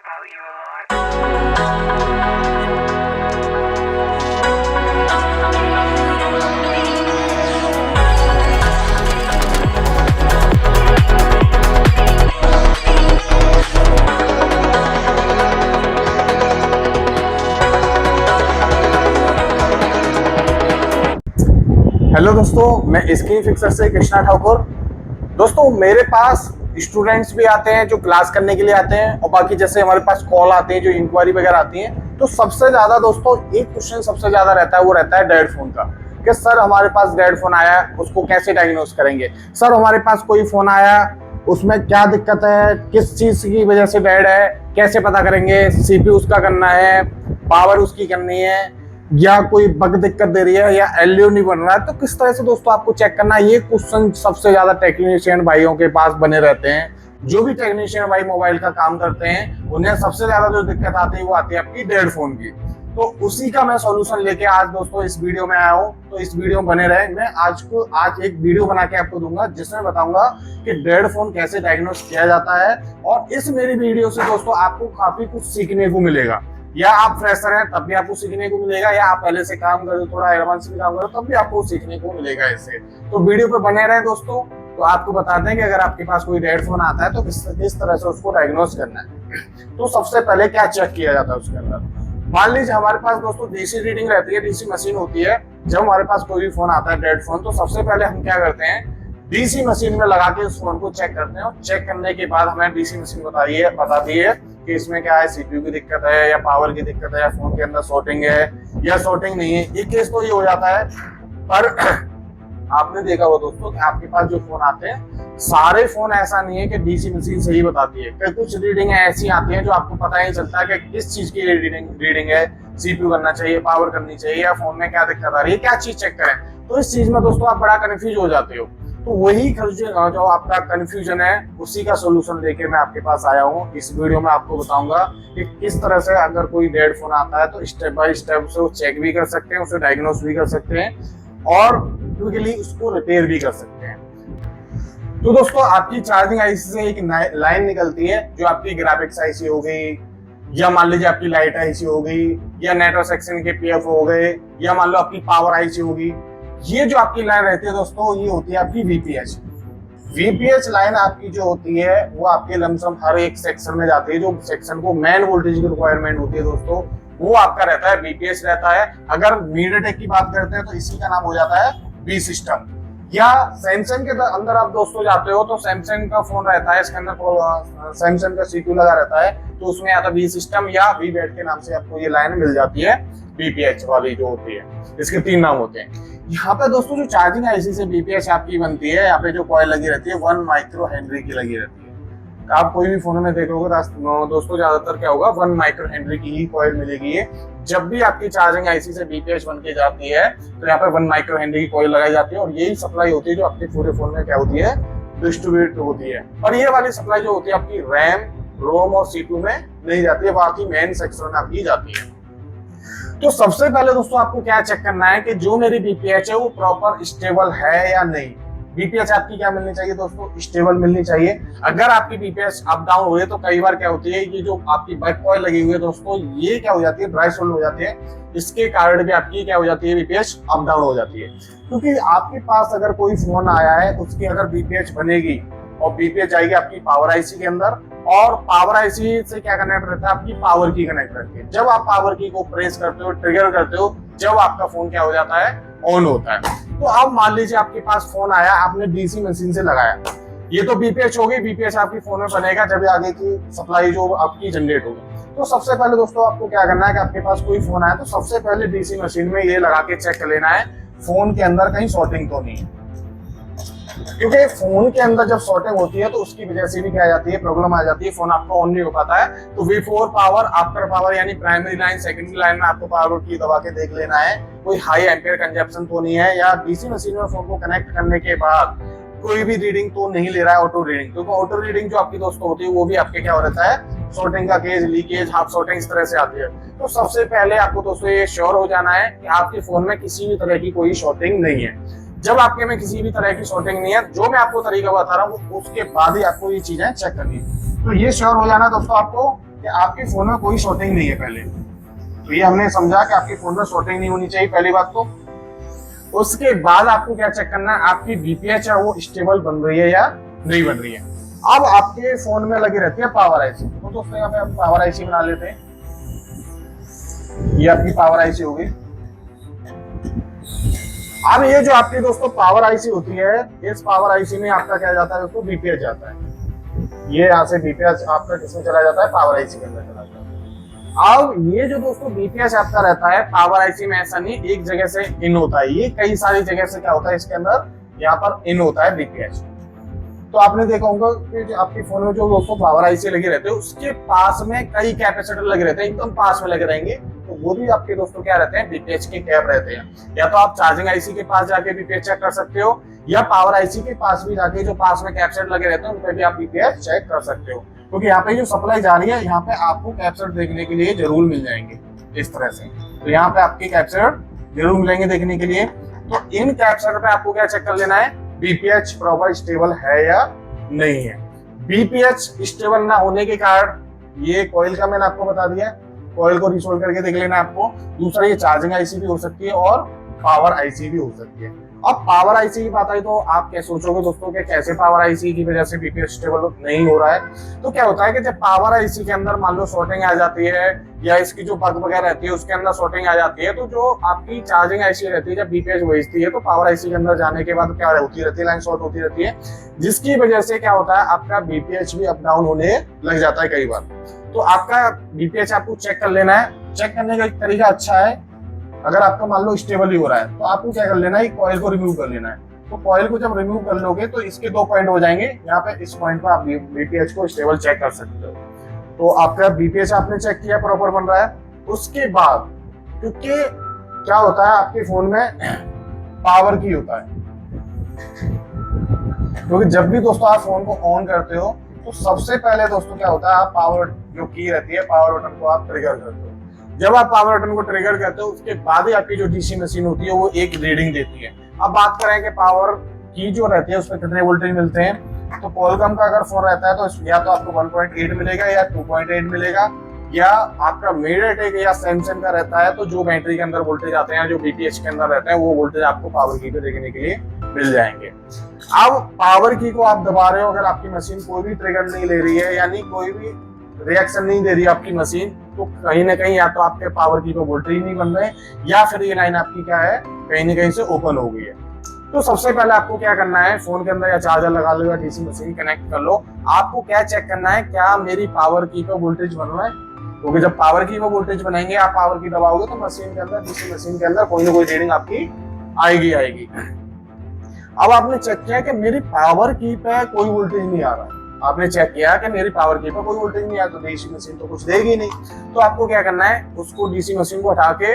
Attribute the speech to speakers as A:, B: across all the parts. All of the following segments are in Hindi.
A: about you a lot.
B: Hello दोस्तों, मैं स्क्रीन फिक्सर से कृष्णा ठाकुर। दोस्तों, मेरे पास स्टूडेंट्स भी आते हैं जो क्लास करने के लिए आते हैं, और बाकी जैसे हमारे पास कॉल आते हैं जो इंक्वायरी वगैरह आती है, तो सबसे ज्यादा दोस्तों एक क्वेश्चन सबसे ज्यादा रहता है, वो रहता है डेड फोन का। कि सर हमारे पास डेड फोन आया है, उसको कैसे डायग्नोस करेंगे। सर हमारे पास कोई फोन आया, उसमें क्या दिक्कत है, किस चीज की वजह से डेड है, कैसे पता करेंगे। सीपीयू उसका करना है, पावर उसकी करनी है, या कोई बग दिक्कत दे रही है, या एलईडी नहीं बन रहा है, तो किस तरह से दोस्तों आपको चेक करना है। ये क्वेश्चन सबसे ज्यादा टेक्नीशियन भाइयों के पास बने रहते हैं। जो भी टेक्नीशियन भाई मोबाइल का काम करते हैं, उन्हें सबसे ज्यादा जो दिक्कत आती है वो आती है आपकी डेड फोन की। तो उसी का मैं सॉल्यूशन लेके आज दोस्तों इस वीडियो में आया हूँ। तो इस वीडियो में बने रहे। मैं आज एक वीडियो बना के आपको दूंगा, जिसमें बताऊंगा कि डेड फोन कैसे डायग्नोस किया जाता है। और इस मेरी वीडियो से दोस्तों आपको काफी कुछ सीखने को मिलेगा। या आप फ्रेशर हैं तब भी आपको सीखने को मिलेगा, या आप पहले से काम करो, थोड़ा एडवांस में काम करो, तब भी आपको सीखने को मिलेगा इससे। तो वीडियो पे बने रहे दोस्तों। तो आपको बताते हैं कि अगर आपके पास कोई डेड फोन आता है तो किस तरह से उसको डायग्नोस करना है। तो सबसे पहले क्या चेक किया जाता है उसके अंदर। मान लीजिए हमारे पास दोस्तों डीसी रीडिंग रहती है, डीसी मशीन होती है। जब हमारे पास कोई भी फोन आता है डेड फोन, तो सबसे पहले हम क्या करते हैं, डीसी मशीन में लगा के उस फोन को चेक करते हैं। और चेक करने के बाद हमें डीसी मशीन बताती है कि इसमें क्या है, सीपीयू की दिक्कत है, या पावर की दिक्कत है, या फोन के अंदर शॉर्टिंग है, या शॉर्टिंग नहीं है। ये केस तो ये हो जाता है। पर आपने देखा हो दोस्तों कि आपके पास जो फोन आते हैं, सारे फोन ऐसा नहीं है कि डीसी मशीन सही बताती है। कि कुछ रीडिंग ऐसी आती है जो आपको पता ही नहीं चलता कि किस चीज की रीडिंग है, सीपीयू करना चाहिए, पावर करनी चाहिए, या फोन में क्या दिक्कत आ रही है, क्या चीज चेक करें। तो इस चीज में दोस्तों आप बड़ा कंफ्यूज हो जाते हो। तो वही जो आपका कंफ्यूजन है, उसी का सोल्यूशन लेके मैं आपके पास आया हूँ। इस वीडियो में आपको बताऊंगा कि किस तरह से अगर कोई डेड फोन आता है तो स्टेप बाय स्टेप से वो चेक भी कर सकते हैं, उसे डायग्नोस भी कर सकते हैं, और क्विकली उसको रिपेयर भी कर सकते हैं। तो दोस्तों, आपकी चार्जिंग आईसी से एक लाइन निकलती है, जो आपकी ग्राफिक्स आईसी हो गई, या मान लीजिए आपकी लाइट आईसी हो गई, या नेटवर्क सेक्शन के पीएफ हो गए, या मान लो आपकी पावर आईसी होगी। ये जो आपकी लाइन रहती है दोस्तों, ये होती है आपकी वीपीएच। वीपीएच लाइन आपकी जो होती है, वो आपके लमसम हर एक सेक्शन में जाती है। जो सेक्शन को मैन वोल्टेज की रिक्वायरमेंट होती है दोस्तों, वो आपका रहता है वीपीएच रहता है। अगर मीडियाटेक की बात करते हैं तो इसी का नाम हो जाता है वी सिस्टम। या सैमसंग के अंदर आप दोस्तों जाते हो तो सैमसंग का फोन रहता है, इसके अंदर सैमसंग का सीपीयू लगा रहता है, तो उसमें या तो वी सिस्टम या वी बेड के नाम से आपको ये लाइन मिल जाती है। वीपीएच वाली जो होती है, इसके 3 नाम होते हैं। यहाँ पे दोस्तों जो चार्जिंग आईसी से वीपीएच आपकी बनती है, यहाँ पे जो कॉइल लगी रहती है 1 माइक्रो हेनरी की लगी रहती है। आप कोई भी फोन में देखोगे दोस्तों, ज्यादातर क्या होगा, 1 माइक्रो हेनरी की ही कॉइल मिलेगी है। जब भी आपकी चार्जिंग आईसी से वीपीएच बन के जाती है, तो यहाँ पे 1 माइक्रो हेनरी की कॉइल लगाई जाती है, और यही सप्लाई होती है जो आपके पूरे फोन में क्या होती है, डिस्ट्रीब्यूट होती है। और ये वाली सप्लाई जो होती है आपकी रैम, रोम और सीपीयू में नहीं जाती है, बाकी मेन सेक्शन में आपकी जाती है। तो सबसे पहले दोस्तों आपको क्या चेक करना है कि जो मेरी बीपीएच है वो प्रॉपर स्टेबल है या नहीं। बीपीएच आपकी क्या मिलनी चाहिए दोस्तों, स्टेबल मिलनी चाहिए। अगर आपकी बीपीएच अप डाउन हो रही है तो कई बार क्या होती है, ये जो आपकी बैक कॉइल लगी हुई है दोस्तों, ये क्या हो जाती है, ड्राई सोल्ड हो जाती है। इसके कारण भी आपकी क्या हो जाती है, बीपीएच अप डाउन हो जाती है। क्योंकि आपके पास अगर कोई फोन आया है, उसकी अगर बीपीएच बनेगी, और बीपीएच जाएगी आपकी पावर आईसी के अंदर, और पावर आईसी से क्या कनेक्ट रहता है, आपकी पावर की कनेक्ट रहती है। जब आप पावर की को प्रेस करते हो, ट्रिगर करते हो, जब आपका फोन क्या हो जाता है, ऑन होता है। तो अब मान लीजिए आपके पास फोन आया, आपने डीसी मशीन से लगाया, ये तो बीपीएच हो गई। बीपीएच आपकी फोन में बनेगा जब आगे की सप्लाई जो आपकी जनरेट होगी। तो सबसे पहले दोस्तों आपको क्या करना है कि आपके पास कोई फोन आया तो सबसे पहले डीसी मशीन में ये लगा के चेक कर लेना है फोन के अंदर कहीं शॉर्टिंग तो नहीं है। क्योंकि फोन के अंदर जब शॉर्टिंग होती है तो उसकी वजह से भी क्या आ जाती है, प्रॉब्लम आ जाती है, फोन आपका ऑन नहीं हो पाता है। तो V4 पावर, आफ्टर पावर, यानी प्राइमरी लाइन, सेकेंडरी लाइन में आपको पावर की दबा के देख लेना है कोई हाई एम्पियर कंजप्शन तो नहीं है, या डीसी मशीन में फोन को कनेक्ट करने के बाद कोई भी रीडिंग तो नहीं ले रहा है, ऑटो रीडिंग। क्योंकि ऑटो रीडिंग जो आपकी दोस्तों होती है वो भी आपके क्या हो रहता है, शॉर्टिंग का केस, लीकेज, हाफ शॉर्टिंग इस तरह से आती है। तो सबसे पहले आपको दोस्तों ये श्योर हो जाना है कि आपके फोन में किसी भी तरह की कोई शॉर्टिंग नहीं है। जब आपके में किसी भी तरह की शॉर्टिंग नहीं है, जो मैं आपको तरीका बता रहा हूँ उसके बाद ही आपको ये चीजें चेक करनी है। तो ये श्योर हो जाना दोस्तों आपको कि आपके फोन में कोई शॉर्टिंग नहीं है पहले। तो ये हमने समझा कि आपके फोन में शॉर्टिंग नहीं होनी चाहिए पहली बात तो। उसके बाद आपको क्या चेक करना है, आपकी बीपीएच है वो स्टेबल बन रही है या नहीं बन रही है। अब आपके फोन में लगी रहती है पावर आईसी। तो दोस्तों यहाँ पे हम पावर आईसी बना लेते हैं। ये आपकी पावर आईसी होगी। अब ये जो आपकी दोस्तों पावर आईसी होती है, इस पावर आईसी में आपका क्या जाता है दोस्तों, बीपीएच जाता है। ये यहाँ से बीपीएच आपका किसमें चला जाता है, पावर आईसी के अंदर चला जाता है। अब ये जो दोस्तों बीपीएच आपका रहता है पावर आईसी में, ऐसा नहीं एक जगह से इन होता है, ये कई सारी जगह से क्या होता है इसके अंदर यहाँ पर इन होता है बीपीएच। तो आपने देखा होगा कि आपके फोन में जो दोस्तों पावर आईसी लगे रहते हैं उसके पास में कई कैपेसिटर लगे रहते हैं, एकदम पास में लगे रहेंगे। तो वो भी आपके दोस्तों क्या रहते हैं, बीपीएच के कैप रहते हैं। या तो आप चार्जिंग आईसी के पास जाके बीपीएच चेक कर सकते हो, या पावर आईसी के पास भी जाके जो पास में कैपसेट लगे रहते हैं उन पर भी आप बीपीएच चेक कर सकते हो। क्योंकि यहाँ पे जो सप्लाई जा रही है यहाँ पे आपको कैपसेट देखने के लिए जरूर मिल जाएंगे इस तरह से। तो यहाँ पे आपके कैपसेट जरूर मिलेंगे देखने के लिए। तो इन कैपसेट पे आपको क्या चेक कर लेना है, बीपीएच प्रॉपर स्टेबल है या नहीं है। बीपीएच स्टेबल ना होने के कारण ये कॉइल का मैंने आपको बता दिया, कॉइल को रिसोल्व करके देख लेना आपको। दूसरा ये चार्जिंग आईसी भी हो सकती है और पावर आईसी भी हो सकती है। अब पावर आईसी की बात आई तो आप क्या सोचोगे दोस्तों कि कैसे पावर आईसी की वजह से बीपीएच स्टेबल नहीं हो रहा है। तो क्या होता है कि जब पावर आईसी के अंदर मान लो शॉर्टिंग आ जाती है या इसकी जो बग वगैरह रहती है उसके अंदर शॉर्टिंग आ जाती है, तो जो आपकी चार्जिंग आईसी रहती है जब बीपीएच भेजती है तो पावर आईसी के अंदर जाने के बाद क्या होती रहती है, लाइन शॉर्ट होती रहती है, जिसकी वजह से क्या होता है आपका बीपीएच भी अप डाउन होने लग जाता है कई बार। तो आपका बीपीएच आपको चेक कर लेना है। चेक करने का एक तरीका अच्छा है, अगर आपका मान लो स्टेबल ही हो रहा है तो आपको क्या कर लेना है, कॉइल को रिमूव कर लेना है। तो कॉइल को जब रिमूव कर लोगे तो इसके 2 पॉइंट हो जाएंगे। यहाँ पे इस पॉइंट पर आप बीपीएच को स्टेबल चेक कर सकते हो। तो आपका बीपीएच आपने चेक किया प्रॉपर बन रहा है। उसके बाद क्योंकि क्या होता है आपके फोन में पावर की होता है, क्योंकि जब भी दोस्तों आप फोन को ऑन करते हो तो सबसे पहले दोस्तों क्या होता है, आप पावर जो की रहती है पावर बटन को आप ट्रिगर करते हो। जब आप पावर बटन को ट्रिगर करते हो उसके बाद ही आपकी जो डीसी मशीन होती है वो एक रीडिंग देती है। अब बात करें कि पावर की जो रहती है उसमें कितने वोल्टेज मिलते हैं, तो क्वालकॉम का अगर फोन रहता है तो या तो आपको 1.8 मिलेगा या 2.8 मिलेगा, या आपका मीडियाटेक या सैमसंग का रहता है तो जो बैटरी के अंदर वोल्टेज आते हैं जो बीपीएच के अंदर रहते हैं वो वोल्टेज आपको पावर की पे देखने के लिए मिल जाएंगे। अब पावर की को आप दबा रहे हो, अगर आपकी मशीन कोई भी ट्रिगर नहीं ले रही है यानी कोई भी रिएक्शन नहीं दे रही है आपकी मशीन, तो कहीं ना कहीं या तो आपके पावर की पे वोल्टेज नहीं बन रहे या फिर ये लाइन आपकी क्या है कहीं ना कहीं से ओपन हो गई है। तो सबसे पहले आपको क्या करना है, फोन के अंदर या चार्जर लगा लो या डीसी मशीन कनेक्ट कर लो। आपको क्या चेक करना है, क्या मेरी पावर की पे वोल्टेज बन रहा है, क्योंकि जब पावर की पे वोल्टेज बनाएंगे आप पावर की दबाओगे तो मशीन के अंदर डीसी मशीन के अंदर कोई ना कोई रीडिंग आपकी आएगी। अब आपने चेक किया कि मेरी पावर की पे कोई वोल्टेज नहीं आ रहा है, आपने चेक किया कि मेरी पावर की पे कोई वोल्टेज नहीं आया तो डीसी मशीन तो कुछ देगी नहीं। तो आपको क्या करना है, उसको डीसी मशीन को हटा के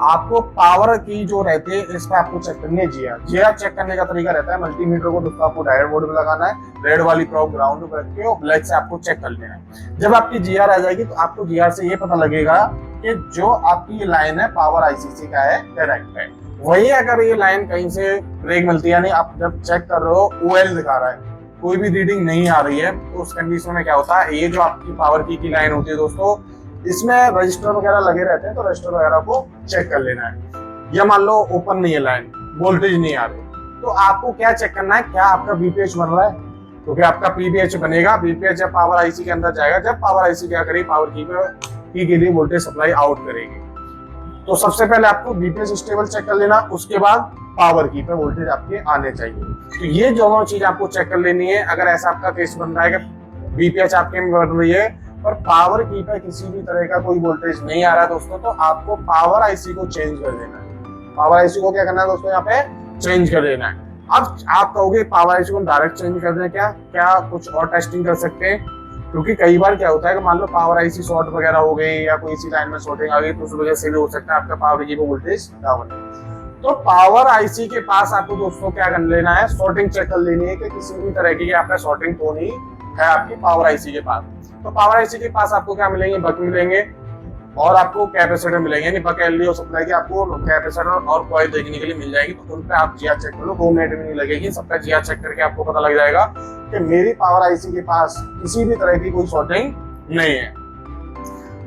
B: आपको पावर की जो रहती है इस पर आपको चेक करनी है जीआर चेक करने का तरीका रहता है, मल्टीमीटर को दोस्तों आपको डायोड बोर्ड में लगाना है, रेड वाली प्रोब ग्राउंड पे रख के और ब्लैक से आपको चेक कर लेना है। जब आपकी जीआर आ जाएगी तो आपको जीआर से ये पता लगेगा कि जो आपकी ये लाइन है पावर आईसीसी का है करेक्ट है। वही अगर ये लाइन कहीं से ब्रेक मिलती है, यानी आप जब चेक कर रहे हो ओएल दिखा रहा है, कोई भी रीडिंग नहीं आ रही है, तो उस कंडीशन में क्या होता है, ये जो आपकी पावर की लाइन होती है दोस्तों इसमें रजिस्टर वगैरह लगे रहते हैं, तो रजिस्टर वगैरह को चेक कर लेना है। या मान लो ओपन नहीं है लाइन, वोल्टेज नहीं आ रही, तो आपको क्या चेक करना है, क्या आपका बीपीएच बन रहा है, क्योंकि आपका पीबीएच बनेगा, बीपीएच जब पावर आईसी के अंदर जाएगा, जब पावर आईसी क्या करेगी पावर की के लिए वोल्टेज सप्लाई आउट करेगी। तो सबसे पहले आपको बीपीएच स्टेबल चेक कर लेना, उसके बाद पावर की पे वोल्टेज आपके आने चाहिए। तो ये दोनों चीज आपको चेक कर लेनी है। अगर ऐसा आपका केस बन रहा है कि बीपीएच आपके में बढ़ रही है और पावर की पे किसी भी तरह का कोई वोल्टेज नहीं आ रहा है दोस्तों, तो आपको पावर आईसी को चेंज कर देना है। पावर आईसी को क्या करना है दोस्तों, यहाँ पे चेंज कर देना है। अब आप कहोगे पावर आईसी को डायरेक्ट चेंज कर दें, क्या कुछ और टेस्टिंग कर सकते हैं, क्योंकि कई बार क्या होता है कि मान लो पावर आईसी शॉर्ट वगैरह हो गई या कोई इसी लाइन में शॉर्टिंग आ गई, तो उस वजह से भी हो सकता है आपका पावर की पे वोल्टेज ना बने। तो पावर आईसी के पास आपको दोस्तों क्या कर लेना है, शॉर्टिंग चेक कर लेनी है कि किसी भी तरह की आपका शॉर्टिंग तो नहीं है आपकी पावर आईसी के पास। तो पावर आईसी के पास आपको क्या मिलेंगे, बक मिलेंगे और आपको कैपेसिटर मिलेंगे, यानी बक एलडीओ सप्लाई की आपको कैपेसिटर और कॉइल देखने के लिए मिल जाएगी। तो उन पे आप जीआर चेक कर लो, 2 मिनट भी नहीं लगेगी, सबका जीआर चेक करके आपको पता लग जाएगा कि मेरी पावर आईसी के पास किसी भी तरह की कोई शॉर्टिंग नहीं है।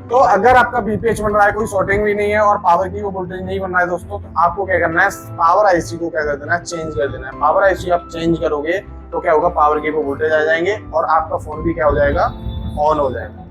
B: तो अगर आपका बीपीएच बन रहा है, कोई शॉर्टिंग भी नहीं है और पावर की वो वोल्टेज नहीं बन रहा है दोस्तों, तो आपको क्या करना है, पावर आईसी को क्या कर देना है, चेंज कर देना है। पावर आईसी आप चेंज करोगे तो क्या होगा, पावर की वो वोल्टेज आ जाएंगे और आपका फोन भी क्या हो जाएगा, ऑन हो जाएगा।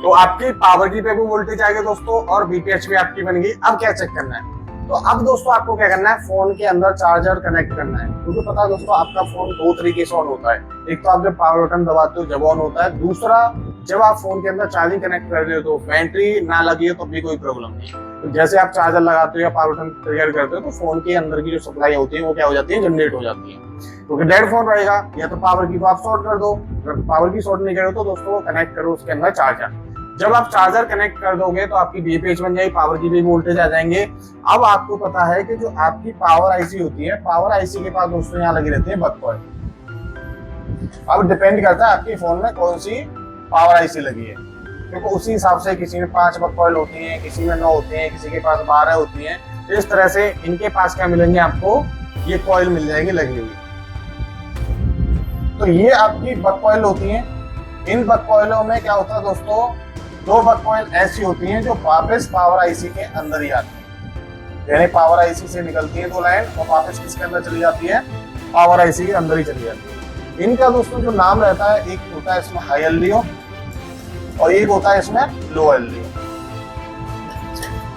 B: तो आपकी पावर की पे भी वोल्टेज आ गई दोस्तों और बीपीएच भी आपकी बन गई। अब क्या चेक करना है, तो अब दोस्तों आपको क्या करना है, फोन के अंदर चार्जर कनेक्ट करना है। क्योंकि पता है दोस्तों, आपका फोन दो तरीके से ऑन होता है। एक तो आप जब पावर बटन दबाते हो जब ऑन होता है, दूसरा जब आप फोन के अंदर चार्जिंग कनेक्ट कर रहे हो तो बैटरी ना लगी हो तो भी कोई प्रॉब्लम नहीं। तो जैसे आप चार्जर लगाते हो या पावर बटन ट्रिगर करते हो तो फोन के अंदर की जो सप्लाई होती है वो क्या हो जाती है, जनरेट हो जाती है। क्योंकि डेड फोन रहेगा, या तो पावर की को आप शॉर्ट कर दो, अगर पावर की शॉर्ट नहीं करो तो दोस्तों कनेक्ट करो उसके अंदर चार्जर। जब आप चार्जर कनेक्ट कर दोगे तो आपकी बीपीएच बन जाएगी, पावर की भी वोल्टेज आ जाएंगे। अब आपको पता है कि जो आपकी पावर आईसी होती है, पावर आईसी के पास दोस्तों यहाँ लगी रहती है बक कॉइल। अब डिपेंड करता है आपके फोन में कौन सी पावर आईसी लगी है, क्योंकि उसी हिसाब से किसी में 5 बक कॉइल होती है, किसी में 9 होती है, किसी के पास 12 होती है। इस तरह से इनके पास क्या मिलेंगे आपको, ये कॉइल मिल जाएगी लगी हुई। तो ये आपकी बक कॉइल होती है। इन बक कॉइलों में क्या होता है दोस्तों, 2 बक कॉइल ऐसी होती हैं जो वापस पावर आईसी के अंदर ही आती है, यानी पावर आईसी से निकलती है 2 लाइन और वापस किसके अंदर चली जाती है, पावर आईसी के अंदर ही चली जाती है। इनका दोस्तों जो नाम रहता है, एक होता है इसमें हाई एलडीओ और एक होता है इसमें लो एलडीओ।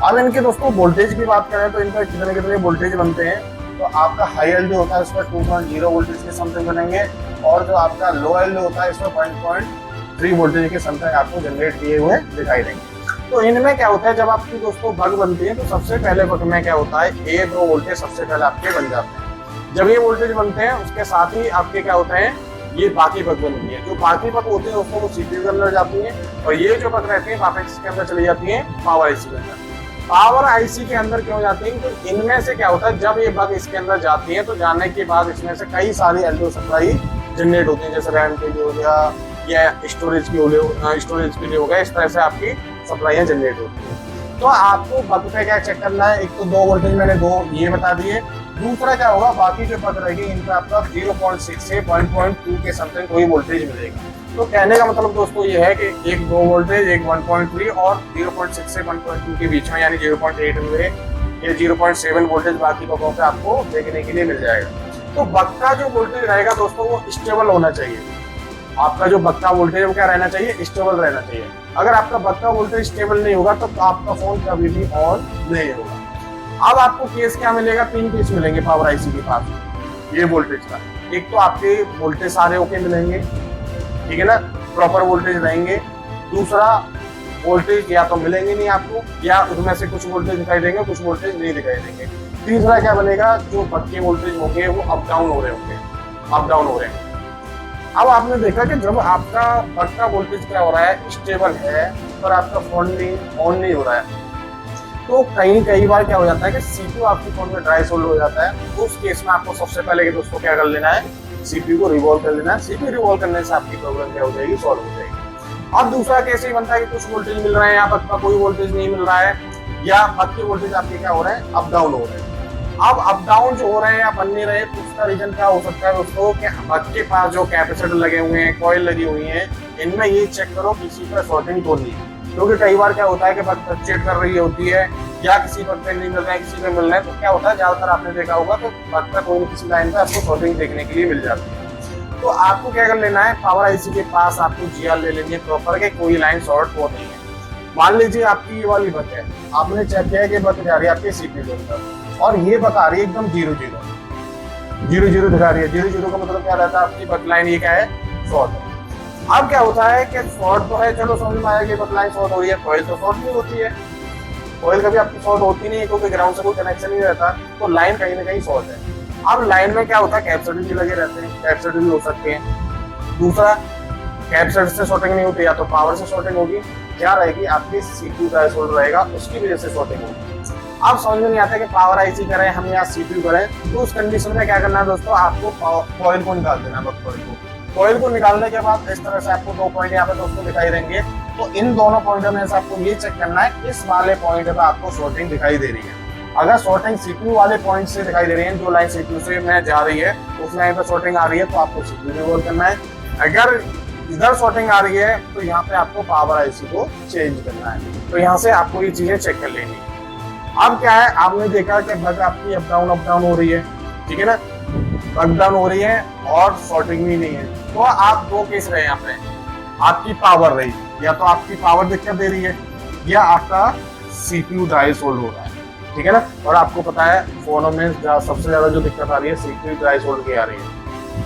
B: अब इनके दोस्तों वोल्टेज की बात करें तो इनका कितने कितने वोल्टेज बनते हैं। तो आपका हाई एलडीओ होता है इसमें 2.0 वोल्टेज के समथिंग बनेंगे और जो आपका लो एलडीओ होता है इसमें 1.3 वोल्टेज के समथिंग आपको जनरेट किए हुए दिखाई देंगे। तो इनमें क्या होता है, जब आपकी दोस्तों बग बनती है तो सबसे पहले बग में क्या होता है, ये 2 वोल्टेज सबसे पहले आपके बन जाते हैं। जब ये वोल्टेज बनते हैं उसके साथ ही आपके क्या होते हैं, ये बाकी बग बनती है। जो बाकी बग होते हैं दोस्तों वो सीपीयू के अंदर जाती है और ये जो बग रहती है वापस इसके अंदर चली जाती है पावर आईसी के अंदर। पावर आईसी के अंदर क्यों जाती है, तो इनमें से क्या होता है, जब ये बग इसके अंदर जाती है तो जाने के बाद इसमें से कई सारी एलडीओ सप्लाई जनरेट होती है, जैसे रैम के लिए हो गया या स्टोरेज के लिए हो गया। इस तरह से आपकी सप्लाईयां जनरेट होती है। तो आपको बग पे क्या चेक करना है, एक तो 2 वोल्टेज मैंने 2 ये बता दिए। दूसरा क्या होगा, बाकी जो बग रहेगी इन पर आपका 0.6 से 1.2 के समथिंग कोई वोल्टेज मिलेगा। तो कहने का मतलब दोस्तों ये है कि एक 2 वोल्टेज, एक 1.3 और 0.6 से 1.2 के बीच में, यानी 0.8 में या 0.7 वोल्टेज बाकी बगों पे आपको देखने के लिए मिल जाएगा। तो बग का जो वोल्टेज रहेगा दोस्तों वो स्टेबल होना चाहिए। आपका जो बग का वोल्टेज है वो क्या रहना चाहिए, स्टेबल रहना चाहिए। अगर आपका बग का वोल्टेज स्टेबल नहीं होगा तो आपका फोन कभी भी ऑन नहीं होगा। अब आपको केस क्या मिलेगा, 3 केस मिलेंगे पावर आईसी के पास ये वोल्टेज का। एक तो आपके वोल्टेज सारे ओके मिलेंगे, ठीक है ना, प्रॉपर वोल्टेज रहेंगे। दूसरा वोल्टेज या तो मिलेंगे नहीं आपको, या उसमें से कुछ वोल्टेज दिखाई देंगे, कुछ वोल्टेज नहीं दिखाई देंगे। तीसरा क्या बनेगा, जो बग के वोल्टेज होंगे वो अप डाउन हो रहे होंगे, अप डाउन हो रहे हैं। अब आपने देखा कि जब आपका बग का वोल्टेज क्या हो रहा है, स्टेबल है, पर आपका फोन ऑन नहीं हो रहा है, तो कई बार क्या हो जाता है कि सीपीयू आपके फोन में ड्राई सोल्ड हो जाता है। तो उस केस में आपको सबसे पहले दोस्तों क्या कर लेना है, सीपीयू को रिवॉल्व कर लेना है। सीपीयू रिवॉल्व करने से आपकी प्रॉब्लम क्या हो जाएगी, सॉल्व हो जाएगी। अब दूसरा केस ये बनता है कि कुछ वोल्टेज मिल रहा है या बग का कोई वोल्टेज नहीं मिल रहा है, या बग के वोल्टेज आपके क्या हो रहे हैं, अप डाउन हो रहे हैं। अब अप डाउन जो हो रहे हैं या बन नहीं रहे, तो उसका रीजन क्या हो सकता है दोस्तों, कि बग के पास जो कैपेसिटर लगे हुए हैं, कॉइल लगी हुई है, इनमें ये चेक करो किसी पर शॉर्टिंग तो नहीं है। क्योंकि कई बार क्या होता है कि बग फ्लक्चुएट कर रही होती है, या किसी बग पे नहीं मिल रहा है, किसी पे मिल रहा है, तो क्या होता है, ज्यादातर आपने देखा होगा तो बग पे कोई किसी लाइन पे आपको शॉर्टिंग देखने के लिए मिल जाती है। तो आपको क्या कर लेना है, पावर आईसी के पास आपको जीआर ले लेनी है प्रॉपर के कोई लाइन शॉर्ट हो नहीं है। मान लीजिए आपकी ये वाली बग है, आपने चेक किया कि बग जा रही है आपके सीपीयू के अंदर और ये बता रही है एकदम 0 0 दिखा रही है। 0 0 का मतलब क्या रहता है, आपकी बग लाइन ये क्या है, शॉर्ट है। अब क्या होता है कि शॉर्ट तो है, चलो समझ में आया कि बग लाइन शॉर्ट हो रही है, कॉइल तो शॉर्ट नहीं होती है, कॉइल कभी आपकी शॉर्ट होती नहीं है क्योंकि ग्राउंड से कोई कनेक्शन नहीं रहता, तो लाइन कहीं ना कहीं शॉर्ट है। अब लाइन में क्या होता है, कैपेसिटर भी लगे रहते हैं, कैपेसिटर भी हो सकते हैं। दूसरा, कैपेसिटर से शॉर्टिंग नहीं होती, या तो पावर से शॉर्टिंग होगी, क्या रहेगी, आपकी सीपीयू ड्राई सोल्ड रहेगा, उसकी वजह से शॉर्टिंग होगी। अब समझ में नहीं आता कि पावर आईसी करें हम या सीपीयू करें, तो उस कंडीशन में क्या करना है दोस्तों, आपको कॉइल को निकाल देना है। कॉइल को निकालने के बाद इस तरह से आपको 2 पॉइंट यहाँ पे दोस्तों दिखाई देंगे। तो इन दोनों पॉइंटों में से आपको ये चेक करना है इस वाले पॉइंट पे आपको शॉर्टिंग दिखाई दे रही है। अगर शॉर्टिंग सीपीयू वाले पॉइंट से दिखाई दे रही है, जो लाइन सीपीयू से में जा रही है उस लाइन पे शॉर्टिंग आ रही है, तो आपको सीपीयू रिवॉल्व करना है। अगर इधर शॉर्टिंग आ रही है तो यहाँ पे आपको पावर आईसी को चेंज करना है। तो यहाँ से आपको ये चीजें चेक कर लेनी है। अब क्या है, आपने देखा कि बग आपकी अप डाउन हो रही है, ठीक है ना, बग डाउन हो रही है और शॉर्टिंग भी नहीं है। तो आप दो केस रहे यहाँ पे, आपकी पावर रही, या तो आपकी पावर दिक्कत दे रही है या आपका सीपीयू ड्राई सोल्ड हो रहा है, ठीक है ना। और आपको पता है फोनों में सबसे ज्यादा जो दिक्कत आ रही है सीपीयू ड्राई सोल्ड की आ रही है।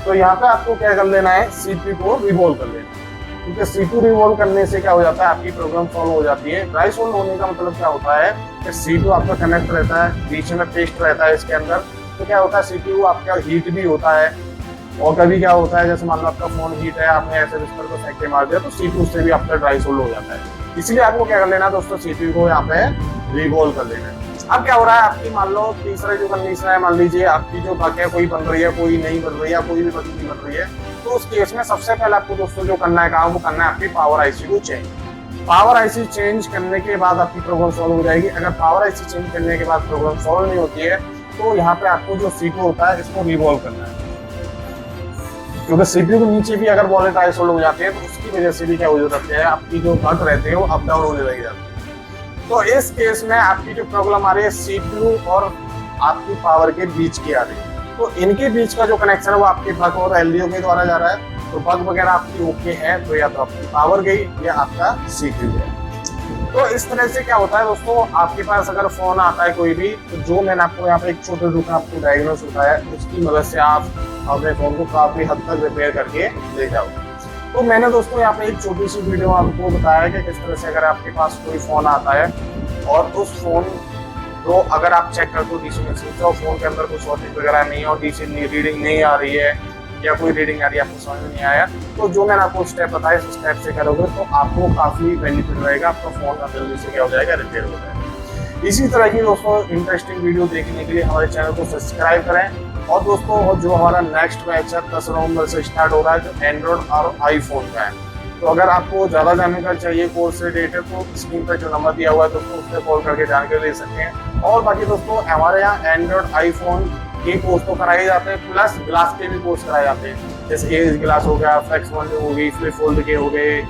B: तो यहाँ पे आपको क्या कर लेना है, सीपीयू को रिवॉल्व कर लेना है, क्योंकि सीपीयू रिवॉल्व करने से क्या हो जाता है, आपकी प्रॉब्लम सॉल्व हो जाती है। ड्राई सोल्ड होने का मतलब क्या होता है कि सीपीयू आपका कनेक्ट रहता है, बीच में पेस्ट रहता है इसके अंदर, तो क्या होता है सीपीयू आपका हीट भी होता है। और कभी क्या होता है, जैसे मान लो आपका फोन हीट है, आपने ऐसे बिस्तर को फेंक के मार दिया तो सीपीयू से भी आपका ड्राई सोल्ड हो जाता है। इसलिए आपको क्या कर लेना है दोस्तों, सीपीयू को यहाँ पे रिवॉल्व कर लेना है। अब क्या हो रहा है, आपकी मान लो तीसरा जो कंडीशन है, मान लीजिए आपकी जो बग है कोई बन रही है, कोई नहीं बन रही है, कोई भी बग नहीं बन रही है, तो उस केस में सबसे पहले आपको दोस्तों जो करना है काम, वो करना है आपकी पावर आईसी को चेंज। पावर आईसी चेंज करने के बाद आपकी प्रॉब्लम सॉल्व हो जाएगी। अगर पावर आईसी चेंज करने के बाद प्रॉब्लम सॉल्व नहीं होती है तो यहाँ पे आपको जो सीपीयू होता है इसको रिवॉल्व करना है, क्योंकि सीपीयू के नीचे भी अगर वॉलेट ड्राई सोल्ड हो जाती है तो उसकी वजह से भी क्या हो जाता है, आपकी जो बग रहते हैं वो अप डाउन होने लग जाते हैं। तो इस केस में आपकी जो प्रॉब्लम आ रही है सीपीयू और आपकी पावर के बीच की आ रही है, तो इनके बीच का जो कनेक्शन है वो आपके बग और एलडीओ के द्वारा जा रहा है। तो बग वगैरह आपकी ओके है तो या तो आपकी पावर गई या आपका सीपीयू गया। तो इस तरह से क्या होता है दोस्तों, आपके पास अगर फोन आता है कोई भी, तो जो मैंने आपको यहाँ पे एक छोटे रूप में आपको डायग्नोस बताया है, उसकी मदद से आप अपने फोन को काफी हद तक रिपेयर करके ले जाओ। तो मैंने दोस्तों यहाँ पे एक छोटी सी वीडियो आपको बताया कि किस तरह से अगर आपके पास कोई फोन आता है और उस फोन को अगर आप चेक करते हो डीसी मशीन तो फोन के अंदर कुछ शॉर्टेज वगैरह नहीं है और डीसी रीडिंग नहीं आ रही है या कोई रीडिंग आ रही है, आपको समझ में नहीं आया, तो जो मैंने आपको स्टेप बताया इस स्टेप से करोगे तो आपको काफी बेनिफिट रहेगा, आपका फोन जल्दी से क्या हो जाएगा, रिपेयर हो जाएगा। इसी तरह की दोस्तों इंटरेस्टिंग वीडियो देखने के लिए हमारे चैनल को सब्सक्राइब करें। और दोस्तों जो हमारा नेक्स्ट बैच है 10 नवंबर से स्टार्ट हो रहा है, जो एंड्रॉइड और आईफोन का है। तो अगर आपको ज़्यादा जानकारी चाहिए कोर्स से रिलेटेड तो स्क्रीन पर जो नंबर दिया हुआ है दोस्तों उस पर कॉल करके जानकारी ले सकते हैं। और बाकी दोस्तों हमारे यहाँ एंड्रॉइड आईफोन के कोर्स तो कराए जाते हैं, प्लस ग्लास के भी कोर्स कराए जाते हैं, जैसे एज ग्लास हो गया, फ्लेक्स वन हो गई, फ्लिप फोल्ड के हो गए,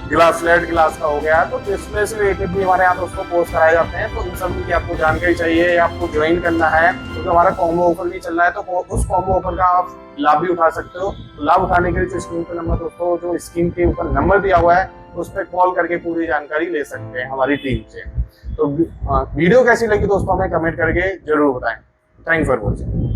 B: ग्लास फ्लैट ग्लास का हो गया, तो डिस्प्ले से रिलेटेड भी हमारे यहाँ दोस्तों कोर्स कराए जाते हैं। तो इन सब की आपको जानकारी चाहिए या आपको ज्वाइन करना है तो हमारा कॉम्बो ऑफर भी चल रहा है, तो उस कॉम्बो ऑफर का आप लाभ भी उठा सकते हो। लाभ उठाने के लिए जो स्क्रीन पर नंबर दोस्तों जो स्क्रीन के ऊपर नंबर दिया हुआ है उस पर कॉल करके पूरी जानकारी ले सकते हैं हमारी टीम से। तो वीडियो कैसी लगी दोस्तों हमें कमेंट करके जरूर बताएं। Thank for watching.